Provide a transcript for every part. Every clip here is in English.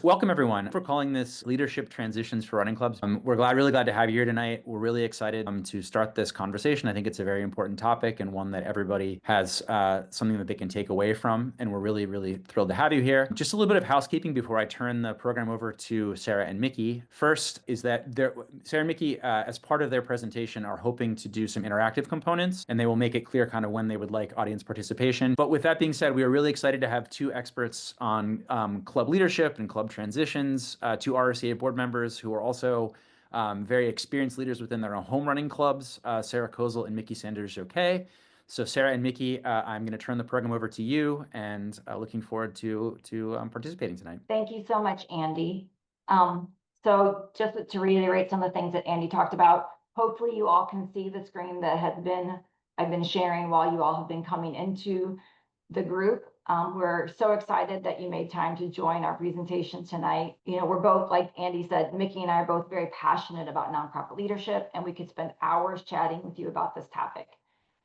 Welcome, everyone. For calling this Leadership Transitions for Running Clubs. We're really glad to have you here tonight. We're really excited to start this conversation. I think it's a very important topic and one that everybody has something that they can take away from. And we're really, really thrilled to have you here. Just a little bit of housekeeping before I turn the program over to Sarah and Mickey. First is that Sarah and Mickey, as part of their presentation, are hoping to do some interactive components, and they will make it clear kind of when they would like audience participation. But with that being said, we are really excited to have two experts on club leadership and club transitions, two RRCA board members who are also very experienced leaders within their own home running clubs, Sarah Kozel and Mickey Sanders-Joquet. So Sarah and Mickey, I'm going to turn the program over to you, and looking forward to participating tonight. Thank you so much, Andy. So just to reiterate some of the things that Andy talked about, hopefully you all can see the screen that I've been sharing while you all have been coming into the group. We're so excited that you made time to join our presentation tonight. We're both, like Andy said, Mickey and I are both very passionate about nonprofit leadership, and we could spend hours chatting with you about this topic.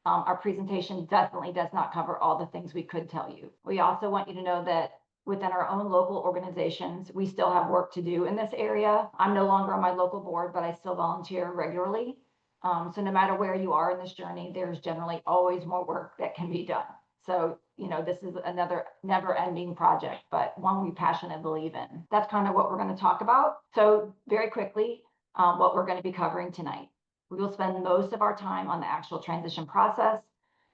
Our presentation definitely does not cover all the things we could tell you. We also want you to know that within our own local organizations, we still have work to do in this area. I'm no longer on my local board, but I still volunteer regularly. So no matter where you are in this journey, there's generally always more work that can be done. So, this is another never-ending project, but one we passionately believe in. That's kind of what we're going to talk about. So very quickly, what we're going to be covering tonight. We will spend most of our time on the actual transition process.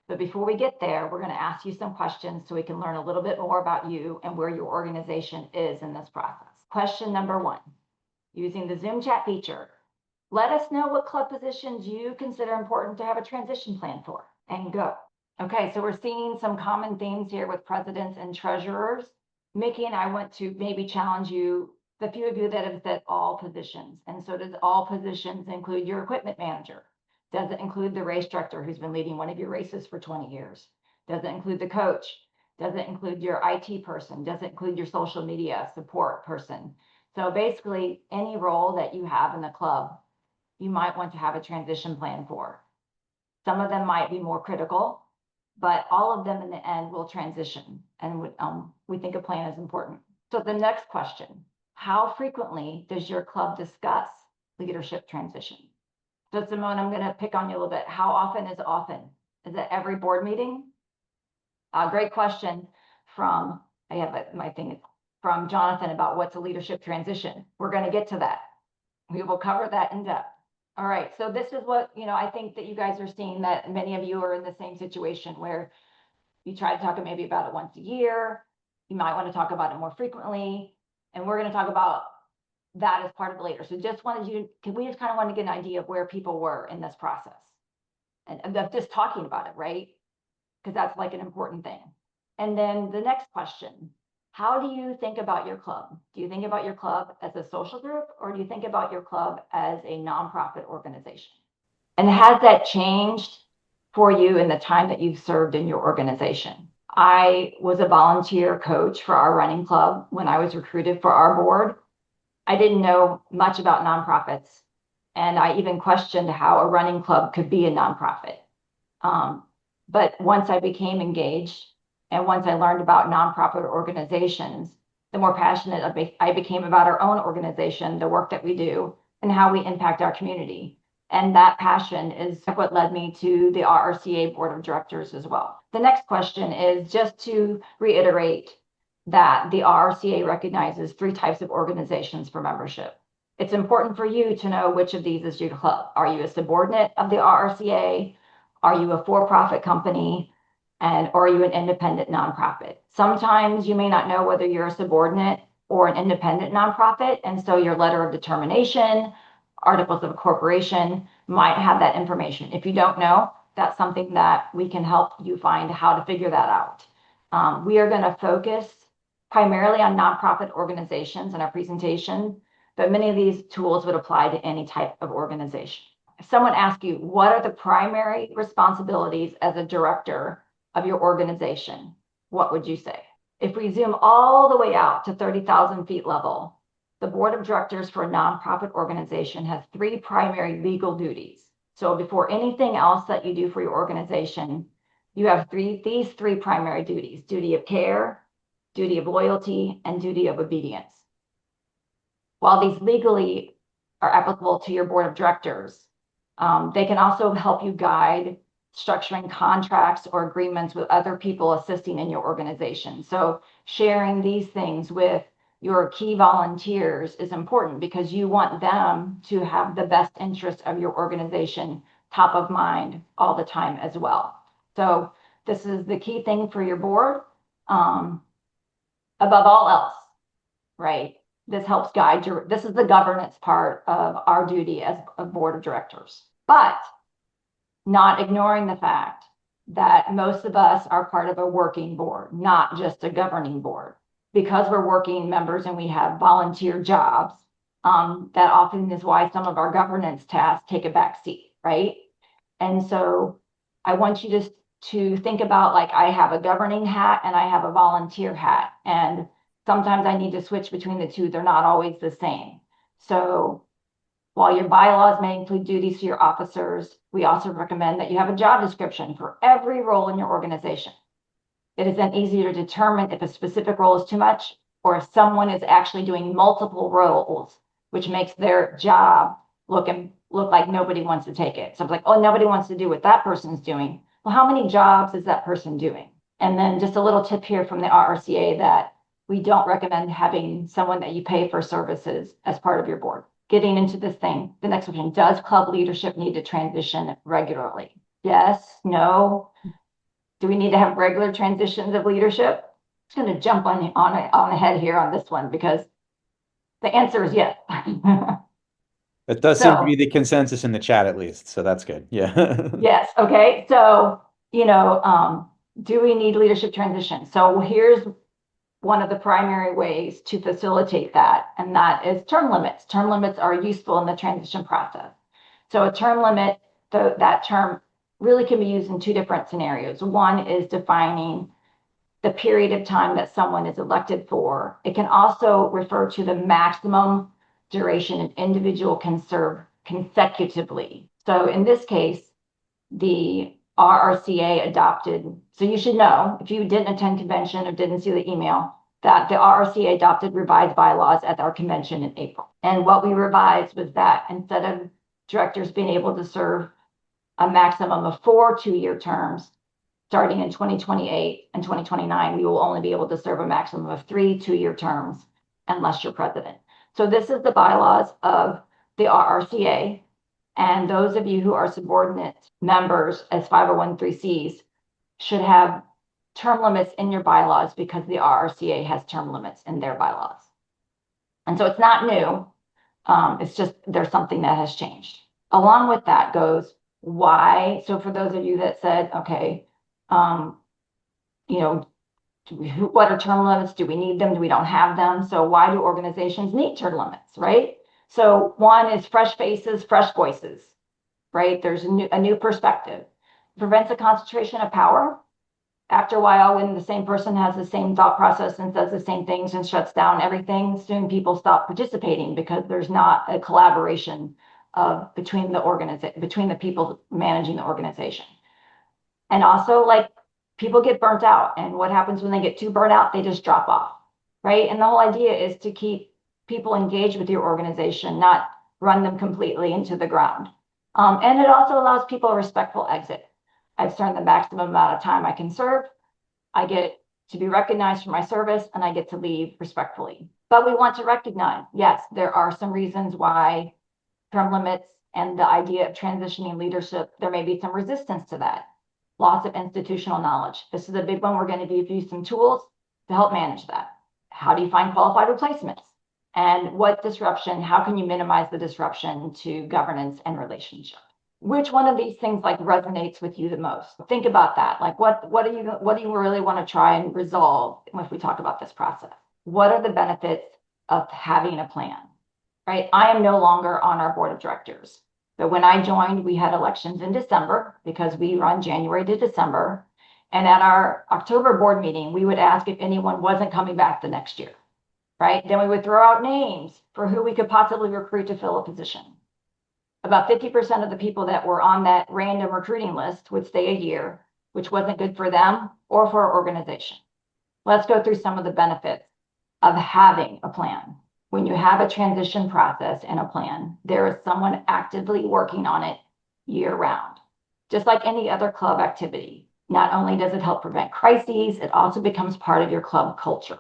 But before we get there, we're going to ask you some questions so we can learn a little bit more about you and where your organization is in this process. Question number 1, using the Zoom chat feature, let us know what club positions you consider important to have a transition plan for, and go. Okay, so we're seeing some common themes here with presidents and treasurers. Mickey and I want to maybe challenge you, the few of you that have said all positions. And so does all positions include your equipment manager? Does it include the race director who's been leading one of your races for 20 years? Does it include the coach? Does it include your IT person? Does it include your social media support person? So basically, any role that you have in the club, you might want to have a transition plan for. Some of them might be more critical, but all of them in the end will transition. And we think a plan is important. So the next question, how frequently does your club discuss leadership transition? So Simone, I'm going to pick on you a little bit. How often is often? Is it every board meeting? Great question from, I have my thing from Jonathan about what's a leadership transition. We're going to get to that. We will cover that in depth. All right, so this is what, I think that you guys are seeing, that many of you are in the same situation where you try to talk maybe about it once a year. You might want to talk about it more frequently. And we're going to talk about that as part of later. So we just kind of want to get an idea of where people were in this process and of just talking about it, right? Because that's like an important thing. And then the next question, how do you think about your club? Do you think about your club as a social group, or do you think about your club as a nonprofit organization? And has that changed for you in the time that you've served in your organization? I was a volunteer coach for our running club when I was recruited for our board. I didn't know much about nonprofits, and I even questioned how a running club could be a nonprofit. But once I became engaged, and once I learned about nonprofit organizations, the more passionate I became about our own organization, the work that we do, and how we impact our community. And that passion is what led me to the RRCA Board of Directors as well. The next question is just to reiterate that the RRCA recognizes 3 types of organizations for membership. It's important for you to know which of these is your club. Are you a subordinate of the RRCA? Are you a for-profit company? And or are you an independent nonprofit? Sometimes you may not know whether you're a subordinate or an independent nonprofit. And so your letter of determination, articles of incorporation might have that information. If you don't know, that's something that we can help you find how to figure that out. We are going to focus primarily on nonprofit organizations in our presentation, but many of these tools would apply to any type of organization. If someone asks you, what are the primary responsibilities as a director of your organization, what would you say? If we zoom all the way out to 30,000 feet level, the board of directors for a nonprofit organization has 3 primary legal duties. So before anything else that you do for your organization, you have these three primary duties: duty of care, duty of loyalty, and duty of obedience. while these legally are applicable to your board of directors, they can also help you guide structuring contracts or agreements with other people assisting in your organization. So sharing these things with your key volunteers is important because you want them to have the best interest of your organization top of mind all the time as well. So this is the key thing for your board. Above all else, right? This helps guide your, this is the governance part of our duty as a board of directors, but not ignoring the fact that most of us are part of a working board, not just a governing board. Because we're working members and we have volunteer jobs, that often is why some of our governance tasks take a back seat, right? And so I want you to think about, like, I have a governing hat and I have a volunteer hat, and sometimes I need to switch between the two. They're not always the same. So while your bylaws may include duties to your officers, we also recommend that you have a job description for every role in your organization. It is then easier to determine if a specific role is too much or if someone is actually doing multiple roles, which makes their job look like nobody wants to take it. So it's like, oh, nobody wants to do what that person's doing. Well, how many jobs is that person doing? And then just a little tip here from the RRCA that we don't recommend having someone that you pay for services as part of your board. Getting into this thing, the next question, does club leadership need to transition regularly? Yes, no. Do we need to have regular transitions of leadership? I'm going to jump on ahead here on this one because the answer is yes. It does seem to be the consensus in the chat, at least. So that's good. Yeah. Yes. Okay. So, do we need leadership transition? So here's one of the primary ways to facilitate that, and that is term limits. Term limits are useful in the transition process. So a term limit, that term really can be used in two different scenarios. One is defining the period of time that someone is elected for. It can also refer to the maximum duration an individual can serve consecutively. So in this case, the RRCA adopted, so you should know, if you didn't attend convention or didn't see the email, that the RRCA adopted revised bylaws at our convention in April. And what we revised was that instead of directors being able to serve a maximum of 4 two-year terms, starting in 2028 and 2029, we will only be able to serve a maximum of 3 two-year terms unless you're president. So this is the bylaws of the RRCA. And those of you who are subordinate members as 501(c)(3)s should have term limits in your bylaws because the RRCA has term limits in their bylaws. And so it's not new. It's just there's something that has changed. Along with that goes why. So for those of you that said, okay, what are term limits? Do we need them? Do we don't have them? So why do organizations need term limits, right? So one is fresh faces, fresh voices, right? There's a new perspective. Prevents a concentration of power. After a while, when the same person has the same thought process and says the same things and shuts down everything, soon people stop participating because there's not a collaboration between the people managing the organization. And also, like, people get burnt out, and what happens when they get too burnt out? They just drop off, right? And the whole idea is to keep people engaged with your organization, not run them completely into the ground. And it also allows people a respectful exit. I've served the maximum amount of time I can serve. I get to be recognized for my service, and I get to leave respectfully. But we want to recognize, yes, there are some reasons why term limits and the idea of transitioning leadership, there may be some resistance to that. Lots of institutional knowledge. This is a big one. We're going to give you some tools to help manage that. How do you find qualified replacements? And what disruption, how can you minimize the disruption to governance and relationship? Which one of these things like resonates with you the most? Think about that. Like what do you really want to try and resolve if we talk about this process? What are the benefits of having a plan, right? I am no longer on our board of directors. But when I joined, we had elections in December because we run January to December. And at our October board meeting, we would ask if anyone wasn't coming back the next year, right? Then we would throw out names for who we could possibly recruit to fill a position. About 50% of the people that were on that random recruiting list would stay a year, which wasn't good for them or for our organization. Let's go through some of the benefits of having a plan. when you have a transition process and a plan, there is someone actively working on it year round. Just like any other club activity, not only does it help prevent crises, it also becomes part of your club culture.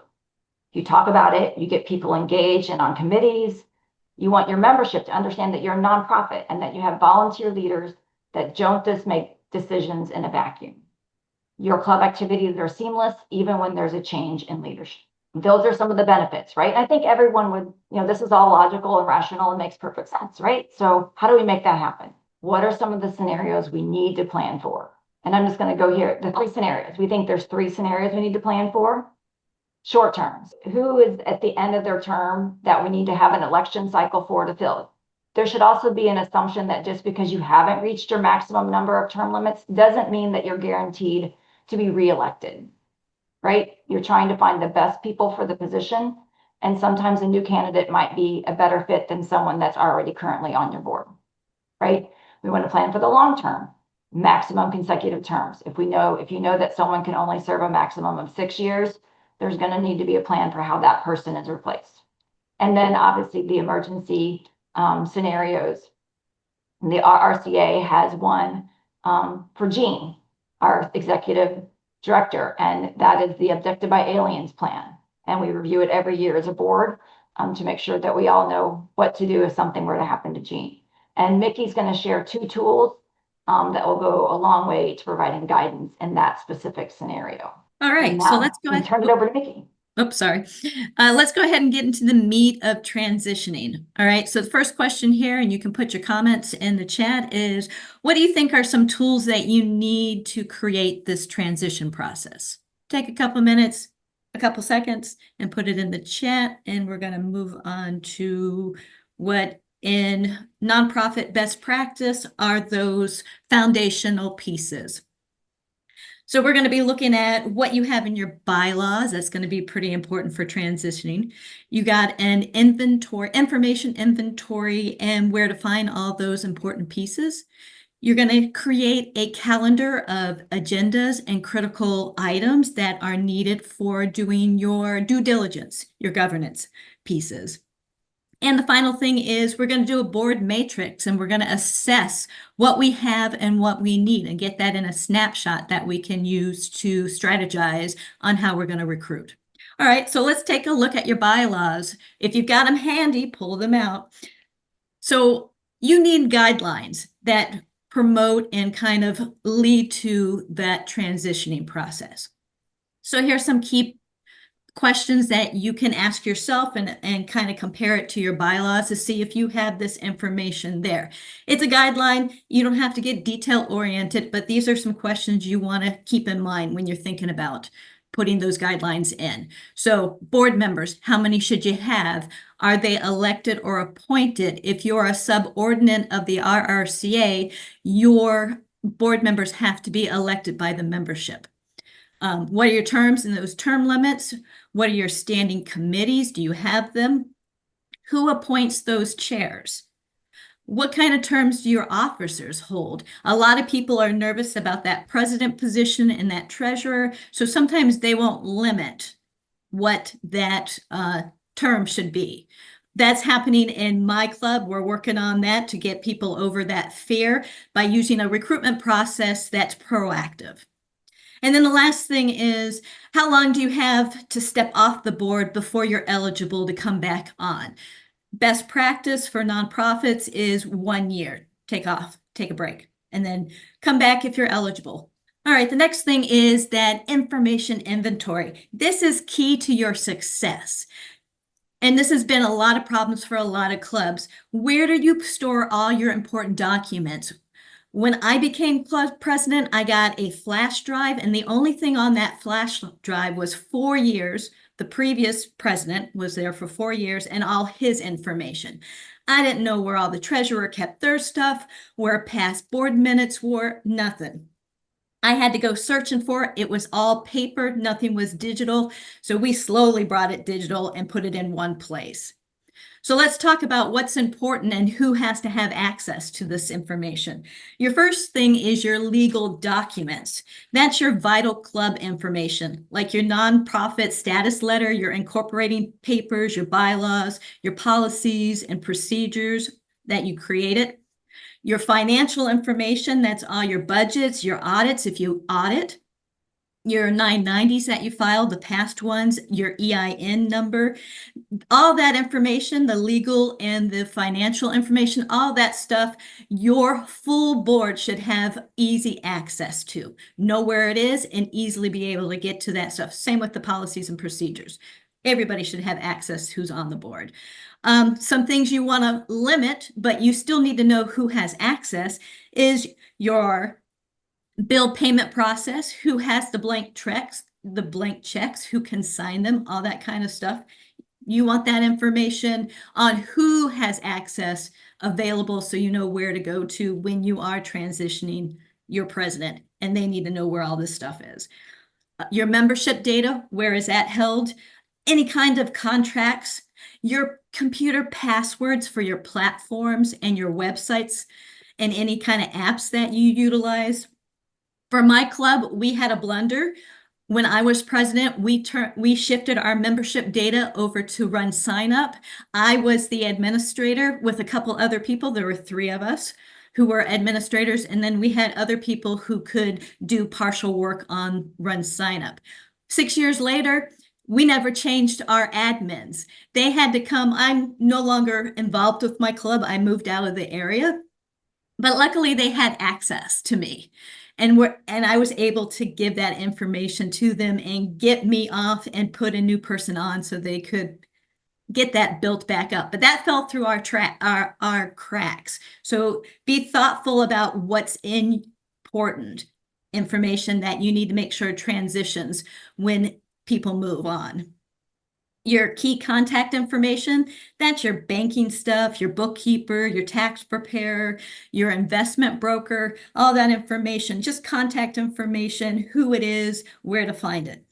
You talk about it, you get people engaged and on committees. You want your membership to understand that you're a nonprofit and that you have volunteer leaders that don't just make decisions in a vacuum. Your club activities are seamless, even when there's a change in leadership. Those are some of the benefits, right? I think everyone would, this is all logical and rational and makes perfect sense, right? So how do we make that happen? What are some of the scenarios we need to plan for? And I'm just going to go here, the 3 scenarios. We think there's 3 scenarios we need to plan for. Short terms. Who is at the end of their term that we need to have an election cycle for to fill? There should also be an assumption that just because you haven't reached your maximum number of term limits doesn't mean that you're guaranteed to be reelected, right? You're trying to find the best people for the position, and sometimes a new candidate might be a better fit than someone that's already currently on your board, right? We want to plan for the long term, maximum consecutive terms. If you know that someone can only serve a maximum of 6 years, there's going to need to be a plan for how that person is replaced. And then obviously the emergency scenarios. The RRCA has one for Jean, our executive director, and that is the Abducted by Aliens plan. And we review it every year as a board to make sure that we all know what to do if something were to happen to Jean. And Mickey's going to share 2 tools that will go a long way to providing guidance in that specific scenario. All right, so let's go ahead. Turn it over to Mickey. Oops, sorry. Let's go ahead and get into the meat of transitioning. All right, so the first question here, and you can put your comments in the chat, is what do you think are some tools that you need to create this transition process? Take a couple minutes, a couple seconds, and put it in the chat, and we're going to move on to what in nonprofit best practice are those foundational pieces. So we're going to be looking at what you have in your bylaws. That's going to be pretty important for transitioning. You got an information inventory, and where to find all those important pieces. You're going to create a calendar of agendas and critical items that are needed for doing your due diligence, your governance pieces. And the final thing is we're going to do a board matrix, and we're going to assess what we have and what we need and get that in a snapshot that we can use to strategize on how we're going to recruit. All right, so let's take a look at your bylaws. If you've got them handy, pull them out. So you need guidelines that promote and kind of lead to that transitioning process. So here's some key questions that you can ask yourself and kind of compare it to your bylaws to see if you have this information there. It's a guideline. You don't have to get detail oriented, but these are some questions you want to keep in mind when you're thinking about putting those guidelines in. So board members, how many should you have? Are they elected or appointed? If you're a subordinate of the RRCA, your board members have to be elected by the membership. What are your terms and those term limits? What are your standing committees? Do you have them? Who appoints those chairs? What kind of terms do your officers hold? A lot of people are nervous about that president position and that treasurer, so sometimes they won't limit what that term should be. That's happening in my club. We're working on that to get people over that fear by using a recruitment process that's proactive. And then the last thing is, how long do you have to step off the board before you're eligible to come back on? Best practice for nonprofits is 1 year. Take off, take a break, and then come back if you're eligible. All right, the next thing is that information inventory. This is key to your success. And this has been a lot of problems for a lot of clubs. Where do you store all your important documents? When I became club president, I got a flash drive, and the only thing on that flash drive was 4 years. The previous president was there for 4 years and all his information. I didn't know where all the treasurer kept their stuff, where past board minutes were, nothing. I had to go searching for it. It was all paper, nothing was digital. So we slowly brought it digital and put it in one place. So let's talk about what's important and who has to have access to this information. Your first thing is your legal documents. That's your vital club information, like your nonprofit status letter, your incorporating papers, your bylaws, your policies and procedures that you created. Your financial information, that's all your budgets, your audits, if you audit. Your 990s that you filed, the past ones, your EIN number, all that information, the legal and the financial information, all that stuff, your full board should have easy access to. Know where it is and easily be able to get to that stuff. Same with the policies and procedures. Everybody should have access who's on the board. Some things you want to limit, but you still need to know who has access, is your bill payment process, who has the blank checks, who can sign them, all that kind of stuff. You want that information on who has access available so you know where to go to when you are transitioning your president, and they need to know where all this stuff is. Your membership data, where is that held? Any kind of contracts, your computer passwords for your platforms and your websites, and any kind of apps that you utilize. For my club, we had a blunder. When I was president, we shifted our membership data over to Run Sign Up. I was the administrator with a couple other people. There were 3 of us who were administrators, and then we had other people who could do partial work on Run Sign Up. 6 years later, we never changed our admins. They had to come. I'm no longer involved with my club. I moved out of the area, but luckily they had access to me. And I was able to give that information to them and get me off and put a new person on so they could get that built back up. But that fell through our cracks. So be thoughtful about what's important information that you need to make sure transitions when people move on. Your key contact information, that's your banking stuff, your bookkeeper, your tax preparer, your investment broker, all that information, just contact information, who it is, where to find it.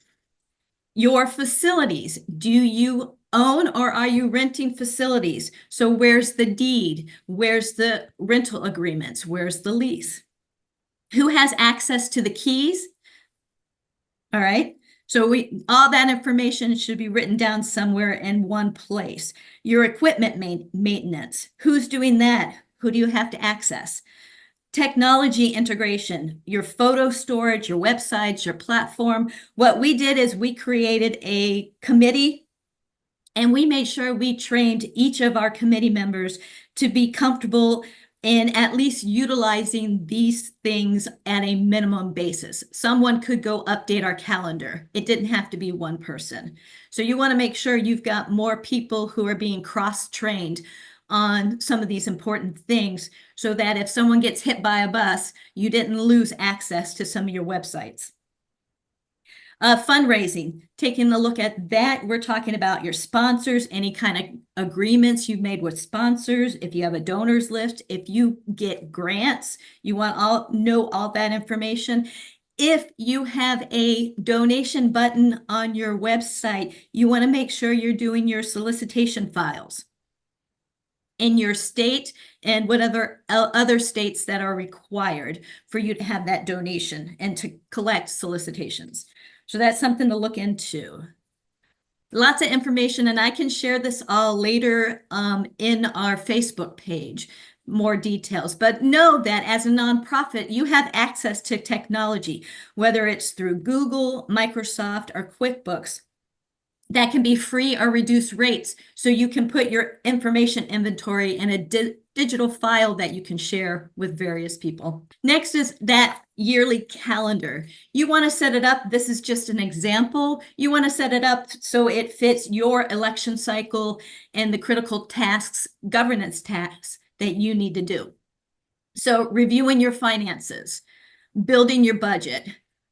Your facilities, do you own or are you renting facilities? So where's the deed? Where's the rental agreements? Where's the lease? Who has access to the keys? All right. So all that information should be written down somewhere in one place. Your equipment maintenance, who's doing that? Who do you have to access? Technology integration, your photo storage, your websites, your platform. What we did is we created a committee, and we made sure we trained each of our committee members to be comfortable in at least utilizing these things at a minimum basis. Someone could go update our calendar. It didn't have to be one person. So you want to make sure you've got more people who are being cross-trained on some of these important things so that if someone gets hit by a bus, you didn't lose access to some of your websites. Fundraising, taking a look at that, we're talking about your sponsors, any kind of agreements you've made with sponsors, if you have a donors list, if you get grants, you want to know all that information. If you have a donation button on your website, you want to make sure you're doing your solicitation files in your state and whatever other states that are required for you to have that donation and to collect solicitations. So that's something to look into. Lots of information, and I can share this all later in our Facebook page, more details. But know that as a nonprofit, you have access to technology, whether it's through Google, Microsoft, or QuickBooks. That can be free or reduced rates, so you can put your information inventory in a digital file that you can share with various people. Next is that yearly calendar. You want to set it up. This is just an example. You want to set it up so it fits your election cycle and the critical tasks, governance tasks that you need to do. So reviewing your finances, building your budget,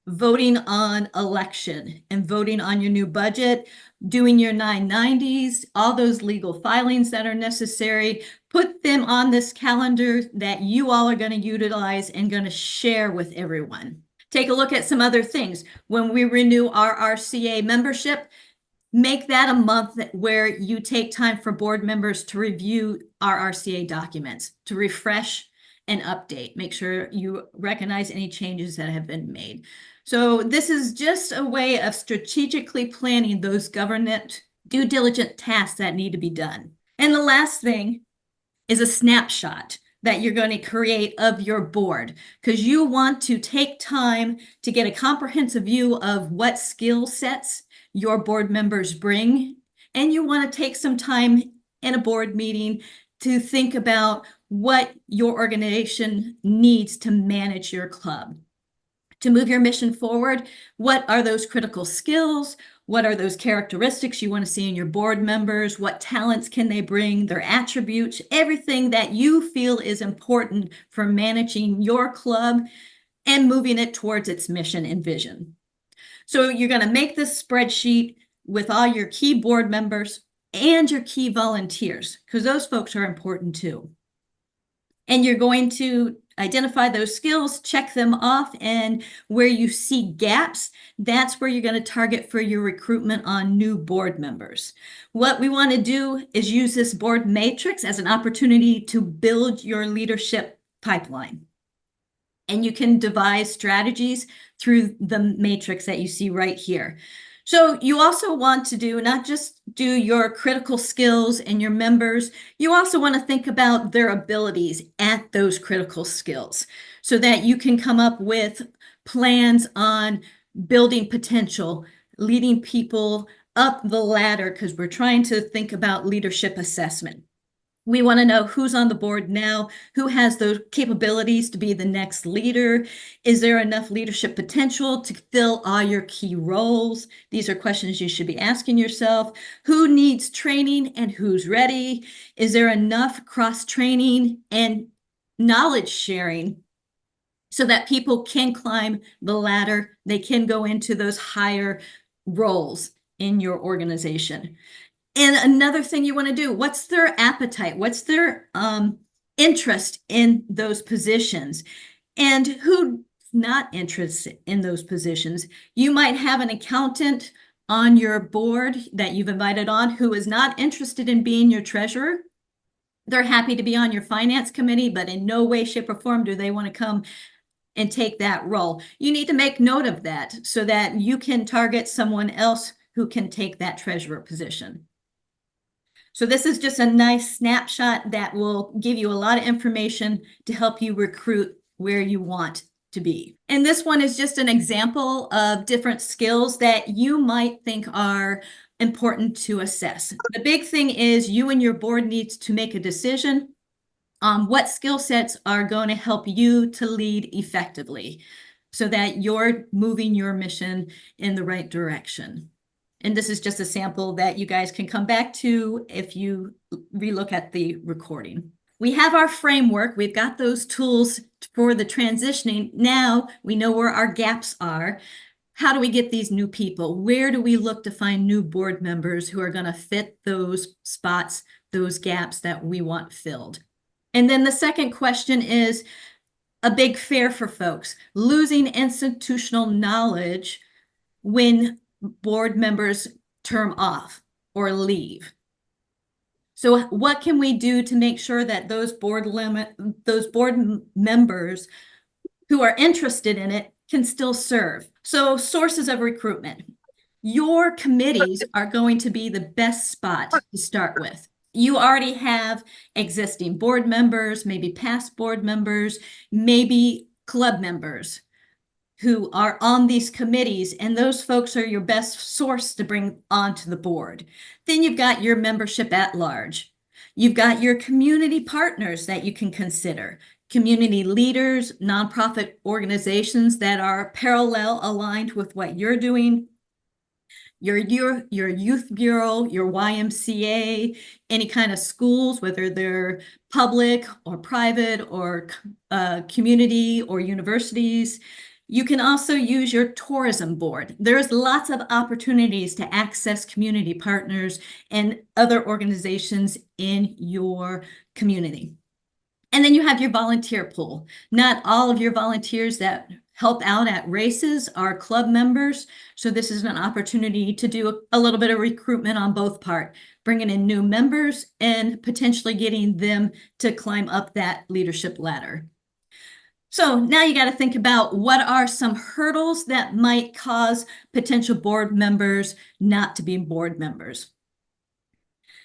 voting on election and voting on your new budget, doing your 990s, all those legal filings that are necessary, put them on this calendar that you all are going to utilize and going to share with everyone. Take a look at some other things. When we renew our RCA membership, make that a month where you take time for board members to review our RCA documents, to refresh and update, make sure you recognize any changes that have been made. So this is just a way of strategically planning those governance due diligence tasks that need to be done. And the last thing is a snapshot that you're going to create of your board, because you want to take time to get a comprehensive view of what skill sets your board members bring. And you want to take some time in a board meeting to think about what your organization needs to manage your club. To move your mission forward, what are those critical skills? What are those characteristics you want to see in your board members? What talents can they bring? Their attributes, everything that you feel is important for managing your club and moving it towards its mission and vision. So you're going to make this spreadsheet with all your key board members and your key volunteers, because those folks are important too. And you're going to identify those skills, check them off, and where you see gaps, that's where you're going to target for your recruitment on new board members. What we want to do is use this board matrix as an opportunity to build your leadership pipeline. And you can devise strategies through the matrix that you see right here. So you also want to do not just do your critical skills and your members, you also want to think about their abilities at those critical skills so that you can come up with plans on building potential, leading people up the ladder, because we're trying to think about leadership assessment. We want to know who's on the board now, who has those capabilities to be the next leader. Is there enough leadership potential to fill all your key roles? These are questions you should be asking yourself. Who needs training and who's ready? Is there enough cross-training and knowledge sharing so that people can climb the ladder? They can go into those higher roles in your organization. And another thing you want to do, what's their appetite? What's their interest in those positions? And who's not interested in those positions? You might have an accountant on your board that you've invited on who is not interested in being your treasurer. They're happy to be on your finance committee, but in no way, shape, or form do they want to come and take that role. You need to make note of that so that you can target someone else who can take that treasurer position. So this is just a nice snapshot that will give you a lot of information to help you recruit where you want to be. And this one is just an example of different skills that you might think are important to assess. The big thing is you and your board needs to make a decision on what skill sets are going to help you to lead effectively so that you're moving your mission in the right direction. And this is just a sample that you guys can come back to if you relook at the recording. We have our framework. We've got those tools for the transitioning. Now we know where our gaps are. How do we get these new people? Where do we look to find new board members who are going to fit those spots, those gaps that we want filled? And then the second question is a big fear for folks, losing institutional knowledge when board members term off or leave. So what can we do to make sure that those board members who are interested in it can still serve? So sources of recruitment. Your committees are going to be the best spot to start with. You already have existing board members, maybe past board members, maybe club members who are on these committees, and those folks are your best source to bring onto the board. Then you've got your membership at large. You've got your community partners that you can consider, community leaders, nonprofit organizations that are parallel aligned with what you're doing, your youth bureau, your YMCA, any kind of schools, whether they're public or private or community or universities. You can also use your tourism board. There's lots of opportunities to access community partners and other organizations in your community. And then you have your volunteer pool. Not all of your volunteers that help out at races are club members. So this is an opportunity to do a little bit of recruitment on both part, bringing in new members and potentially getting them to climb up that leadership ladder. So now you got to think about what are some hurdles that might cause potential board members not to be board members.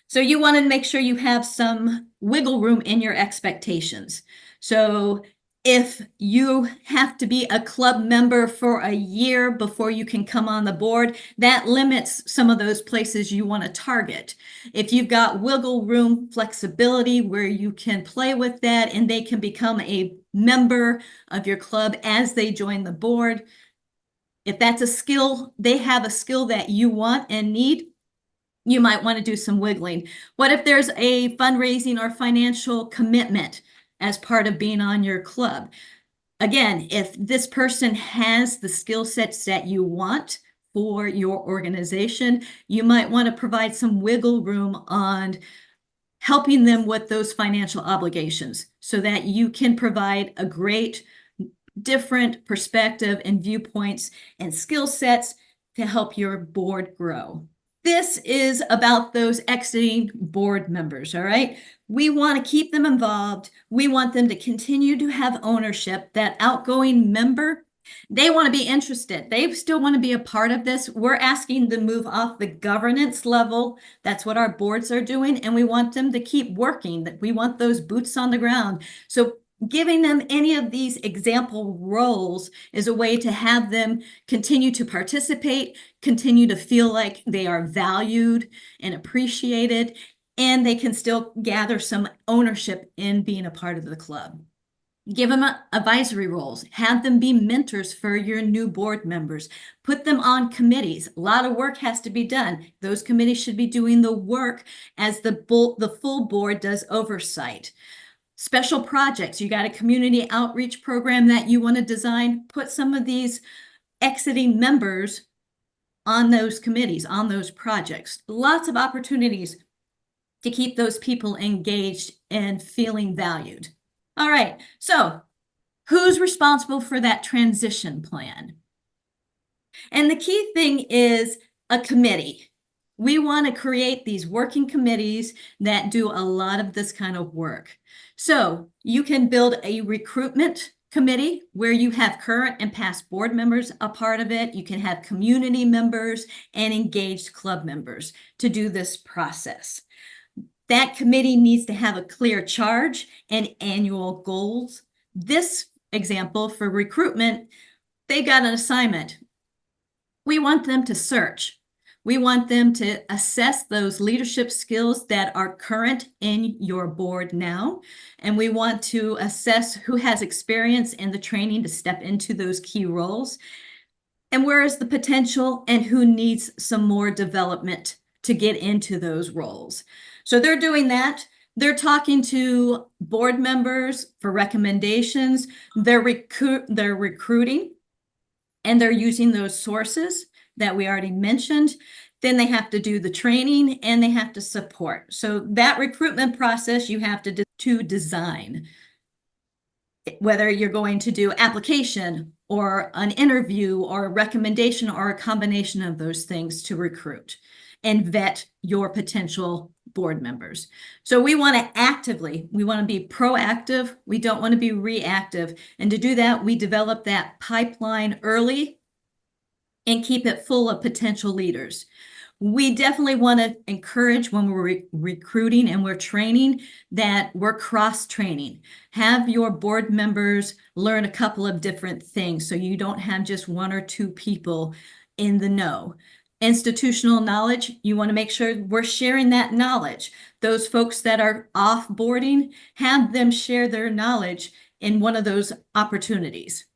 So you want to make sure you have some wiggle room in your expectations. So if you have to be a club member for a year before you can come on the board, that limits some of those places you want to target. If you've got wiggle room flexibility where you can play with that and they can become a member of your club as they join the board, if that's a skill, they have a skill that you want and need, you might want to do some wiggling. What if there's a fundraising or financial commitment as part of being on your club? Again, if this person has the skill sets that you want for your organization, you might want to provide some wiggle room on helping them with those financial obligations so that you can provide a great different perspective and viewpoints and skill sets to help your board grow. This is about those exiting board members, all right? We want to keep them involved. We want them to continue to have ownership. That outgoing member, they want to be interested. They still want to be a part of this. We're asking them to move off the governance level. That's what our boards are doing. And we want them to keep working. We want those boots on the ground. So giving them any of these example roles is a way to have them continue to participate, continue to feel like they are valued and appreciated, and they can still gather some ownership in being a part of the club. Give them advisory roles, have them be mentors for your new board members, put them on committees. A lot of work has to be done. Those committees should be doing the work as the full board does oversight. Special projects, you got a community outreach program that you want to design, put some of these exiting members on those committees, on those projects. Lots of opportunities to keep those people engaged and feeling valued. All right, so who's responsible for that transition plan? And the key thing is a committee. We want to create these working committees that do a lot of this kind of work. So you can build a recruitment committee where you have current and past board members a part of it. You can have community members and engaged club members to do this process. That committee needs to have a clear charge and annual goals. This example for recruitment, they got an assignment. We want them to search. We want them to assess those leadership skills that are current in your board now. And we want to assess who has experience in the training to step into those key roles. And where is the potential and who needs some more development to get into those roles. So they're doing that. They're talking to board members for recommendations. They're recruiting, and they're using those sources that we already mentioned. Then they have to do the training and they have to support. So that recruitment process you have to design. Whether you're going to do application or an interview or a recommendation or a combination of those things to recruit and vet your potential board members. So we want to be proactive. We don't want to be reactive. And to do that, we develop that pipeline early and keep it full of potential leaders. We definitely want to encourage when we're recruiting and we're training that we're cross-training. Have your board members learn a couple of different things so you don't have just one or two people in the know. Institutional knowledge, you want to make sure we're sharing that knowledge. Those folks that are offboarding, have them share their knowledge in one of those opportunities.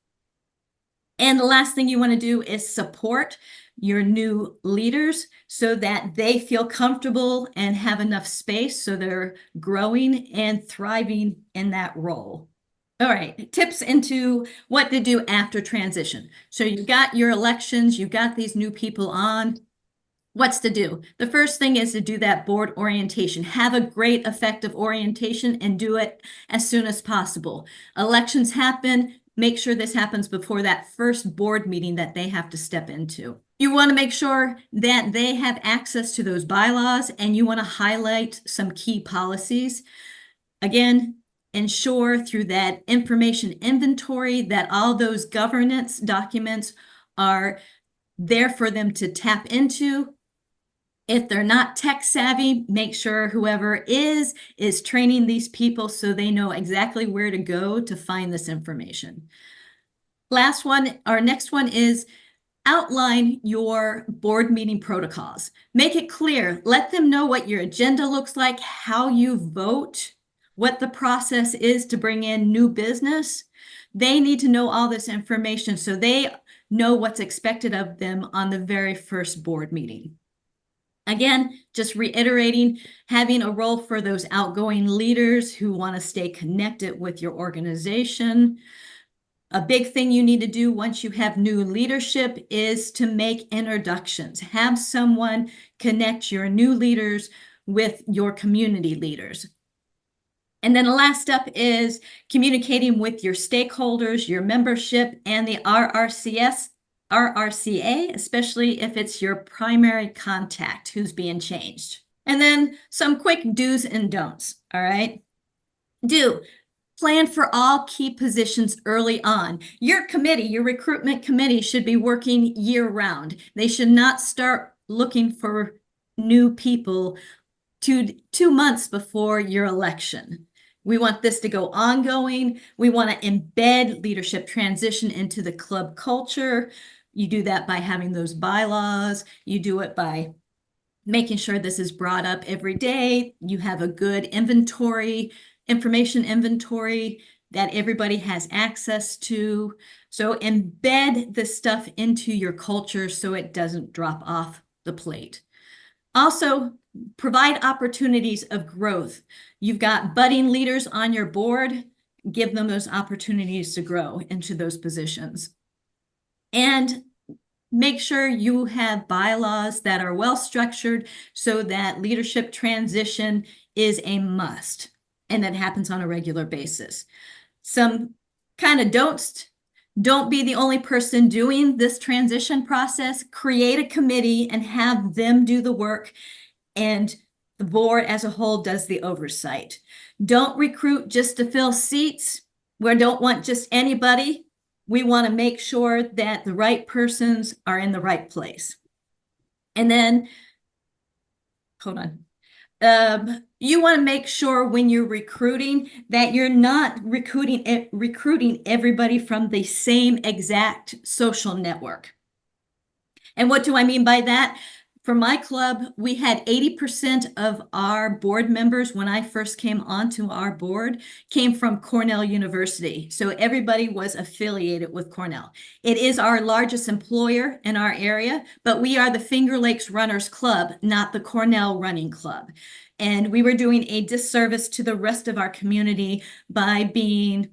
And the last thing you want to do is support your new leaders so that they feel comfortable and have enough space so they're growing and thriving in that role. All right, tips into what to do after transition. So you've got your elections, you've got these new people on. What's to do? The first thing is to do that board orientation. Have a great, effective orientation and do it as soon as possible. Elections happen. make sure this happens before that first board meeting that they have to step into. You want to make sure that they have access to those bylaws, and you want to highlight some key policies. Again, ensure through that information inventory that all those governance documents are there for them to tap into. If they're not tech savvy, make sure whoever is training these people so they know exactly where to go to find this information. Last one, our next one is outline your board meeting protocols. Make it clear. Let them know what your agenda looks like, how you vote, what the process is to bring in new business. They need to know all this information so they know what's expected of them on the very first board meeting. Again, just reiterating, having a role for those outgoing leaders who want to stay connected with your organization. A big thing you need to do once you have new leadership is to make introductions. Have someone connect your new leaders with your community leaders. And then the last step is communicating with your stakeholders, your membership, and the RRCA, especially if it's your primary contact who's being changed. And then some quick do's and don'ts, all right? Plan for all key positions early on. Your committee, your recruitment committee should be working year round. They should not start looking for new people 2 months before your election. We want this to go ongoing. We want to embed leadership transition into the club culture. You do that by having those bylaws. You do it by making sure this is brought up every day. You have a good information inventory that everybody has access to. So embed this stuff into your culture so it doesn't drop off the plate. Also, provide opportunities of growth. You've got budding leaders on your board. Give them those opportunities to grow into those positions. And make sure you have bylaws that are well structured so that leadership transition is a must and that happens on a regular basis. Some kind of don'ts. Don't be the only person doing this transition process. Create a committee and have them do the work, and the board as a whole does the oversight. Don't recruit just to fill seats. We don't want just anybody. We want to make sure that the right persons are in the right place. And then, hold on. You want to make sure when you're recruiting that you're not recruiting everybody from the same exact social network. And what do I mean by that? For my club, we had 80% of our board members when I first came onto our board came from Cornell University. So everybody was affiliated with Cornell. It is our largest employer in our area, but we are the Finger Lakes Runners Club, not the Cornell Running Club. And we were doing a disservice to the rest of our community by being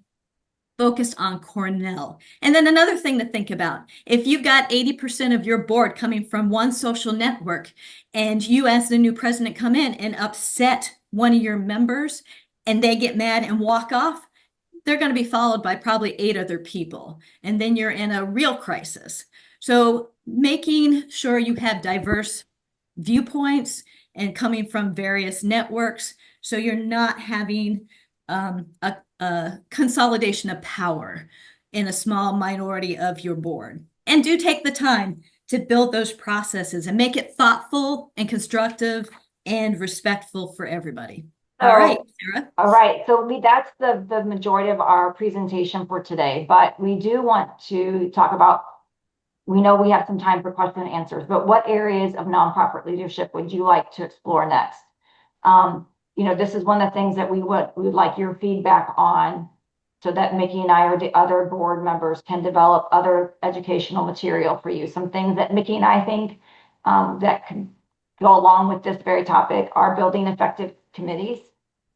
focused on Cornell. And then another thing to think about, if you've got 80% of your board coming from one social network and you as the new president come in and upset one of your members and they get mad and walk off, they're going to be followed by probably 8 other people. And then you're in a real crisis. So making sure you have diverse viewpoints and coming from various networks, so you're not having a consolidation of power in a small minority of your board. And do take the time to build those processes and make it thoughtful and constructive and respectful for everybody. All right, Sarah. All right, so that's the majority of our presentation for today, but we do want to talk about, we know we have some time for question and answers, but what areas of nonprofit leadership would you like to explore next? You know, this is one of the things that we would like your feedback on, so that Mickey and I or the other board members can develop other educational material for you. Some things that Mickey and I think that can go along with this very topic are building effective committees,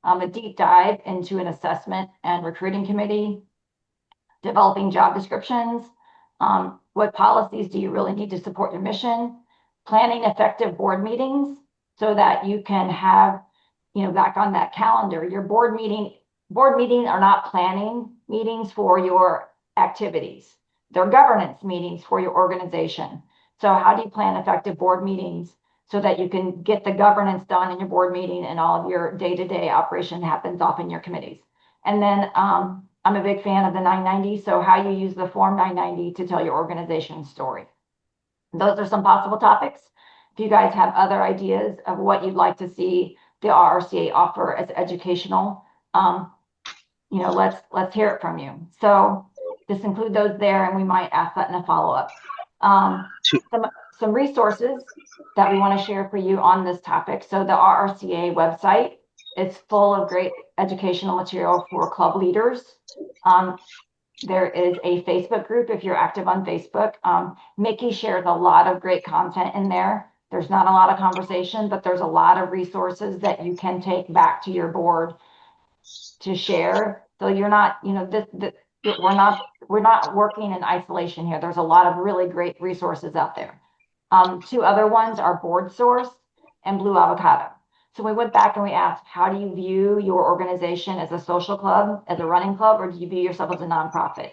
a deep dive into an assessment and recruiting committee, developing job descriptions, what policies do you really need to support your mission, planning effective board meetings so that you can have, you know, back on that calendar, your board meetings are not planning meetings for your activities. They're governance meetings for your organization. So how do you plan effective board meetings so that you can get the governance done in your board meeting and all of your day-to-day operation happens off in your committees? And then I'm a big fan of the 990. So how you use the Form 990 to tell your organization's story. Those are some possible topics. If you guys have other ideas of what you'd like to see the RRCA offer as educational, you know, let's hear it from you. So just include those there, and we might ask that in a follow-up. Some resources that we want to share for you on this topic. So the RRCA website is full of great educational material for club leaders. There is a Facebook group if you're active on Facebook. Mickey shares a lot of great content in there. There's not a lot of conversation, but there's a lot of resources that you can take back to your board to share. So you're not, you know, we're not working in isolation here. There's a lot of really great resources out there. Two other ones are Board Source and Blue Avocado. So we went back and we asked, how do you view your organization as a social club, as a running club, or do you view yourself as a nonprofit?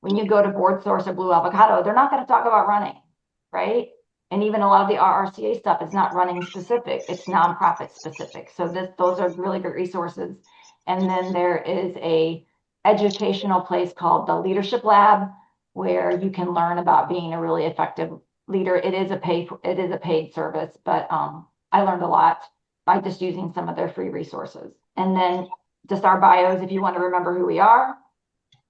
When you go to Board Source or Blue Avocado, they're not going to talk about running, right? And even a lot of the RRCA stuff is not running specific, it's nonprofit specific. So those are really good resources. And then there is a educational place called the Leadership Lab, where you can learn about being a really effective leader. It is a paid service, but I learned a lot by just using some of their free resources. And then just our bios, if you want to remember who we are.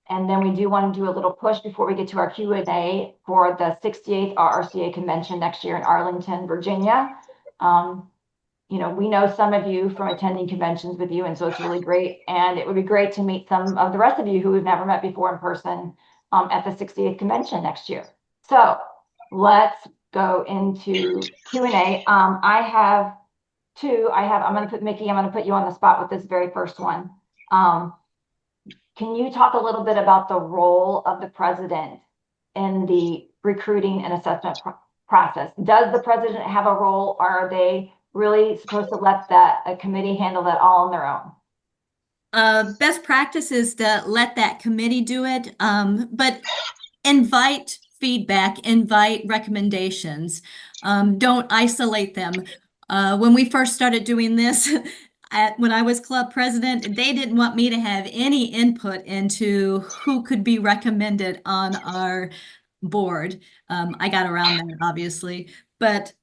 And then we do want to do a little push before we get to our Q&A for the 68th RRCA convention next year in Arlington, Virginia. You know, we know some of you from attending conventions with you, and so it's really great. And it would be great to meet some of the rest of you who we've never met before in person at the 68th convention next year. So let's go into Q&A. I have two. I'm going to put Mickey, I'm going to put you on the spot with this very first one. Can you talk a little bit about the role of the president in the recruiting and assessment process? Does the president have a role, or are they really supposed to let a committee handle that all on their own? Best practice is to let that committee do it, but invite feedback, invite recommendations. Don't isolate them. When we first started doing this, when I was club president, they didn't want me to have any input into who could be recommended on our board. I got around that, obviously, but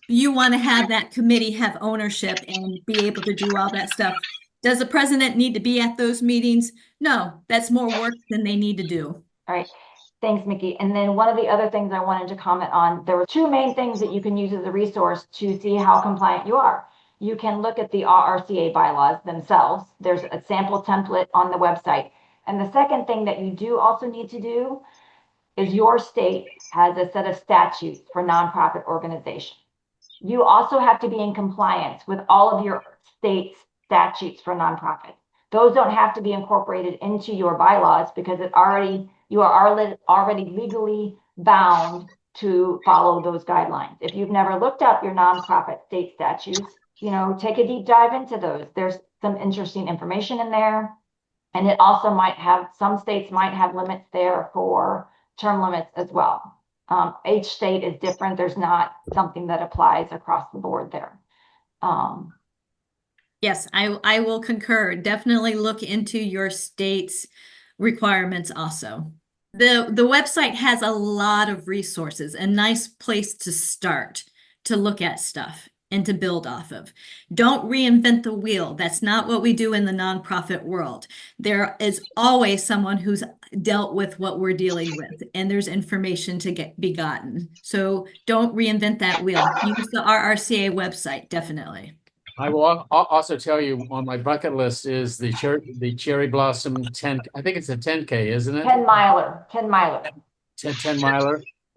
you want to have that committee have ownership and be able to do all that stuff. Does the president need to be at those meetings? No, that's more work than they need to do. All right. Thanks, Mickey. And then one of the other things I wanted to comment on, there were two main things that you can use as a resource to see how compliant you are. You can look at the RRCA bylaws themselves. There's a sample template on the website. And the second thing that you do also need to do is your state has a set of statutes for nonprofit organizations. You also have to be in compliance with all of your state's statutes for nonprofit. Those don't have to be incorporated into your bylaws because you are already legally bound to follow those guidelines. If you've never looked up your nonprofit state statutes, you know, take a deep dive into those. There's some interesting information in there. And it also some states might have limits there for term limits as well. Each state is different. There's not something that applies across the board there. Yes, I will concur. Definitely look into your state's requirements also. The website has a lot of resources, a nice place to start to look at stuff and to build off of. Don't reinvent the wheel. That's not what we do in the nonprofit world. There is always someone who's dealt with what we're dealing with, and there's information to be gotten. So don't reinvent that wheel. Use the RRCA website, definitely. I will also tell you on my bucket list is the Cherry Blossom 10. I think it's a 10K, isn't it? 10 miler. 10 miler.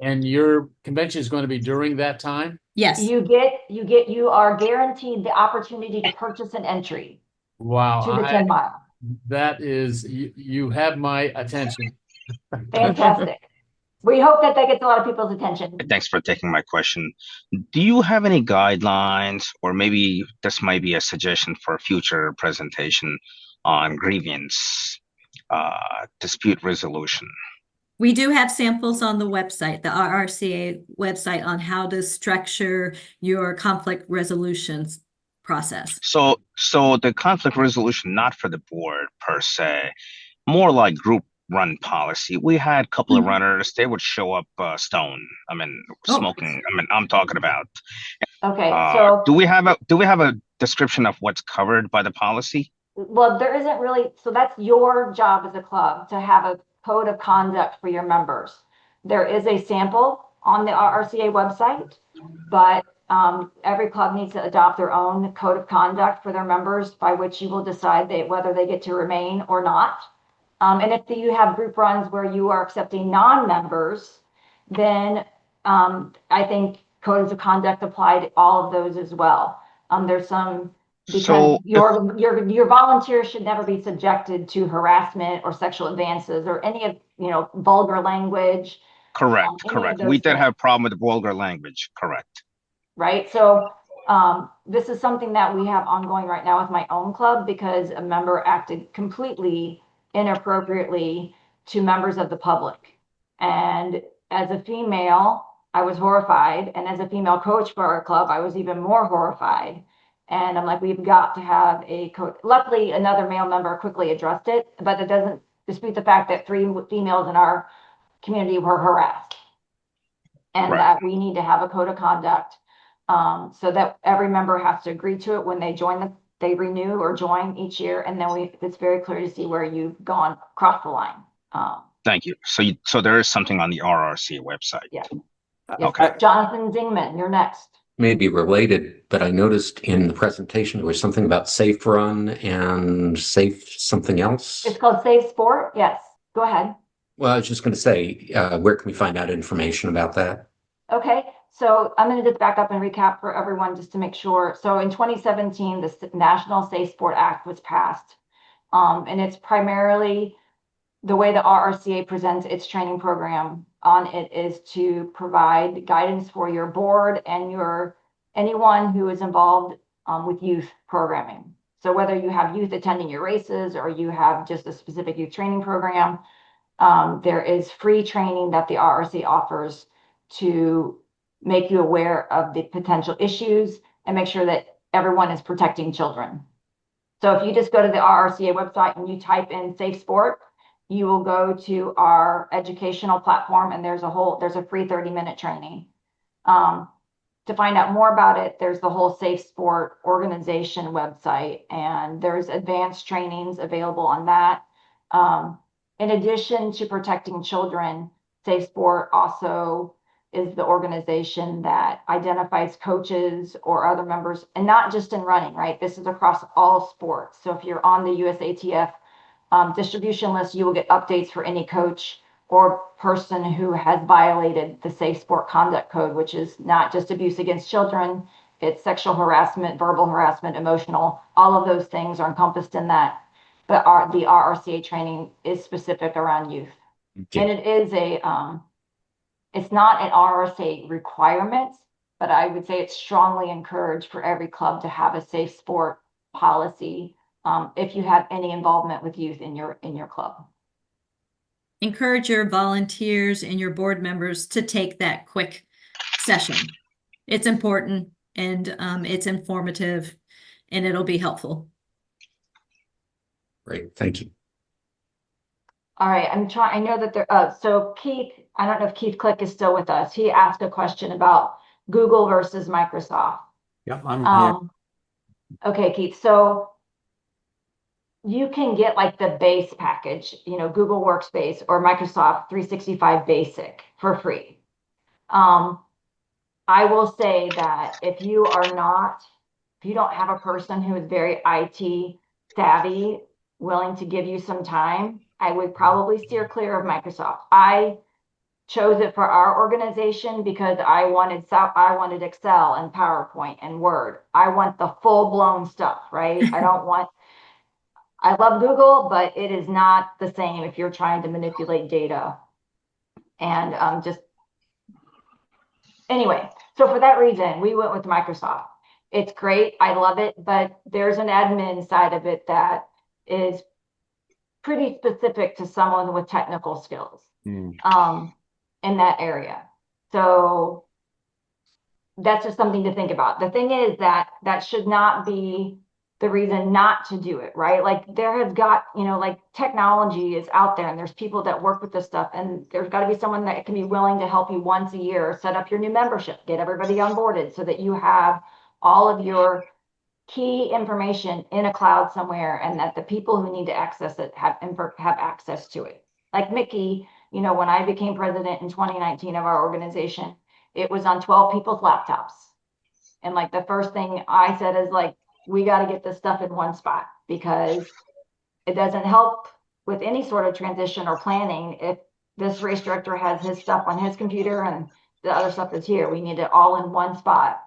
And your convention is going to be during that time? Yes. You are guaranteed the opportunity to purchase an entry. Wow. To the 10 mile. That is, you have my attention. Fantastic. We hope that gets a lot of people's attention. Thanks for taking my question. Do you have any guidelines, or maybe this might be a suggestion for a future presentation on grievance dispute resolution? We do have samples on the website, the RRCA website, on how to structure your conflict resolutions process. So the conflict resolution, not for the board per se, more like group run policy. We had a couple of runners, they would show up stoned. I mean, smoking. I mean, I'm talking about. Okay, so do we have a description of what's covered by the policy? well, there isn't really, so that's your job as a club to have a code of conduct for your members. There is a sample on the RRCA website, but every club needs to adopt their own code of conduct for their members, by which you will decide whether they get to remain or not. And if you have group runs where you are accepting non-members, then I think codes of conduct apply to all of those as well. There's some, because So your volunteers should never be subjected to harassment or sexual advances or any of, vulgar language. correct, any of correct. those We did things. have a problem with the vulgar language, correct. Right? So this is something that we have ongoing right now with my own club, because a member acted completely inappropriately to members of the public. And as a female, I was horrified. And as a female coach for our club, I was even more horrified. And I'm like, we've got to have a coach. Luckily, another male member quickly addressed it, but it doesn't dispute the fact that 3 females in our community were harassed. And Right. that we need to have a code of conduct, so that every member has to agree to it when they join they renew or join each year. And then it's very clear to see where you've gone across the line. Thank you. So there is something on the RRC website. Yeah. Yes. Okay. Jonathan Zingman, you're next. May be related, but I noticed in the presentation there was something about Safe Run and Safe something else. It's called Safe Sport. Yes, go ahead. Well, I was just going to say, where can we find out information about that? Okay, so I'm going to just back up and recap for everyone just to make sure. So in 2017, the National Safe Sport Act was passed. And it's primarily the way the RRCA presents its training program on it is to provide guidance for your board and anyone who is involved with youth programming. So whether you have youth attending your races or you have just a specific youth training program, there is free training that the RRC offers to make you aware of the potential issues and make sure that everyone is protecting children. So if you just go to the RRCA website and you type in Safe Sport, you will go to our educational platform, and there's a free 30-minute training. To find out more about it, there's the whole Safe Sport organization website, and there's advanced trainings available on that. In addition to protecting children, Safe Sport also is the organization that identifies coaches or other members, and not just in running, right? This is across all sports. So if you're on the USATF distribution list, you will get updates for any coach or person who has violated the Safe Sport Conduct Code, which is not just abuse against children, it's sexual harassment, verbal harassment, emotional, all of those things are encompassed in that. But the RRCA training is specific around youth. Okay. And it is it's not an RRCA requirement, but I would say it's strongly encouraged for every club to have a safe sport policy if you have any involvement with youth in your club. Encourage your volunteers and your board members to take that quick session. It's important and it's informative and it'll be helpful. Great, thank you. All right, I know that there, so Keith, I don't know if Keith Click is still with us. He asked a question about Google versus Microsoft. Yep, I'm here. Okay, Keith, so you can get like the base package, Google Workspace or Microsoft 365 Basic for free. I will say that if you don't have a person who is very IT savvy, willing to give you some time, I would probably steer clear of Microsoft. I chose it for our organization because I wanted Excel and PowerPoint and Word. I want the full-blown stuff, right? I love Google, but it is not the same if you're trying to manipulate data. And anyway, so for that reason, we went with Microsoft. It's great, I love it, but there's an admin side of it that is pretty specific to someone with technical skills Mm. in that area. So that's just something to think about. The thing is that that should not be the reason not to do it, right? Like there has got, like technology is out there and there's people that work with this stuff, and there's got to be someone that can be willing to help you once a year, set up your new membership, get everybody onboarded so that you have all of your key information in a cloud somewhere, and that the people who need to access it have access to it. Like Mickey, when I became president in 2019 of our organization, it was on 12 people's laptops. And like the first thing I said is like, we got to get this stuff in one spot, because it doesn't help with any sort of transition or planning if this race director has his stuff on his computer and the other stuff is here. We need it all in one spot.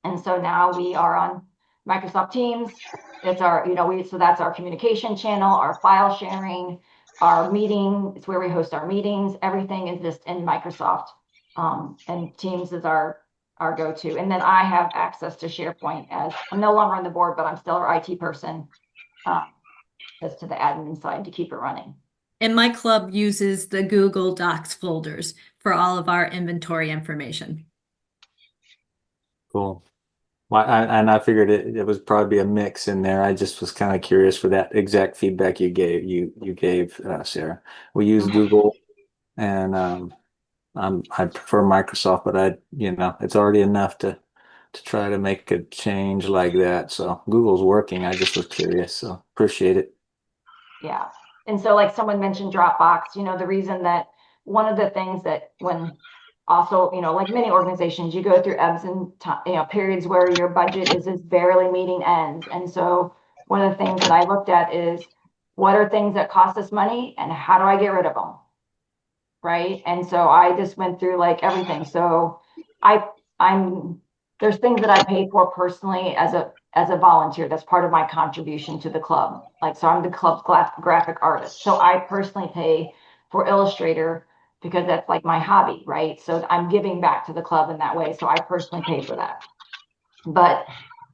And so now we are on Microsoft Teams. It's our, so that's our communication channel, our file sharing, our meeting. It's where we host our meetings. Everything is just in Microsoft. And Teams is our go-to. And then I have access to SharePoint, as I'm no longer on the board, but I'm still our IT person, as to the admin side to keep it running. And my club uses the Google Docs folders for all of our inventory information. Cool. Well, I figured it was probably a mix in there. I just was kind of curious for that exact feedback you gave, Sarah. We use Google, and I prefer Microsoft, but it's already enough to try to make a change like that. So Google's working. I just was curious. So appreciate it. Yeah. And so like someone mentioned Dropbox, the reason that one of the things that when also, like many organizations, you go through ebbs and periods where your budget is just barely meeting ends. And so one of the things that I looked at is, what are things that cost us money and how do I get rid of them? Right. And so I just went through like everything. So there's things that I pay for personally as a volunteer. That's part of my contribution to the club. Like, so I'm the club's graphic artist. So I personally pay for Illustrator because that's like my hobby, right? So I'm giving back to the club in that way. So I personally pay for that. But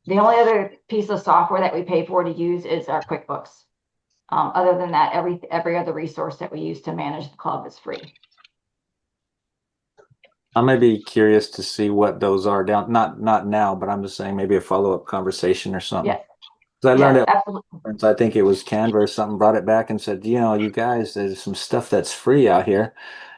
the only other piece of software that we pay for to use is our QuickBooks. Other than that, every other resource that we use to manage the club is free. I may be curious to see what those are down. Not now, but I'm just saying maybe a follow-up conversation or something. Yes. Because I learned Yes, it. absolutely. I think it was Canva or something brought it back and said, you guys, there's some stuff that's free out here,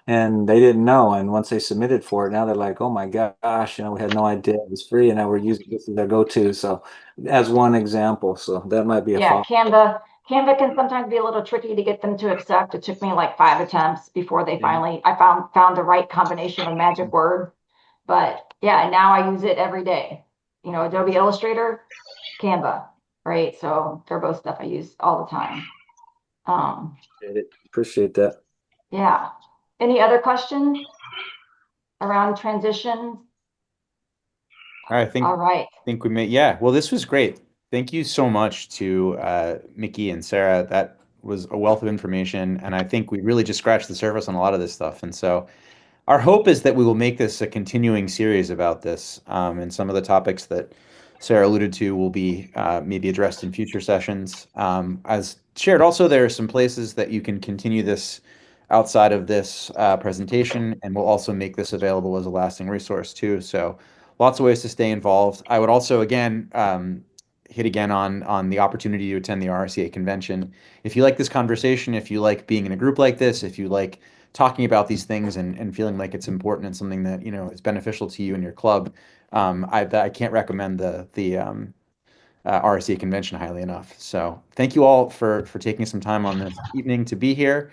and they didn't know. And once they submitted for it, now they're like, oh my gosh, we had no idea it was free, and now we're using this as their go-to. So as one example, so that might be a Yeah, follow. Canva can sometimes be a little tricky to get them to accept. It took me like 5 attempts before they I found the right combination of magic word. But yeah, now I use it every day. Adobe Illustrator, Canva, right? So they're both stuff I use all the time. Appreciate that. Yeah. Any other questions around transitions? I All right. think we may, yeah. Well, this was great. Thank you so much to Mickey and Sarah. That was a wealth of information, and I think we really just scratched the surface on a lot of this stuff. And so our hope is that we will make this a continuing series about this, and some of the topics that Sarah alluded to will be maybe addressed in future sessions. As shared, also, there are some places that you can continue this outside of this presentation, and we'll also make this available as a lasting resource too. So lots of ways to stay involved. I would also, again, hit again on the opportunity to attend the RSCA convention. If you like this conversation, if you like being in a group like this, if you like talking about these things and feeling like it's important and something that is beneficial to you and your club, I can't recommend the RSCA convention highly enough. So thank you all for taking some time on this evening to be here.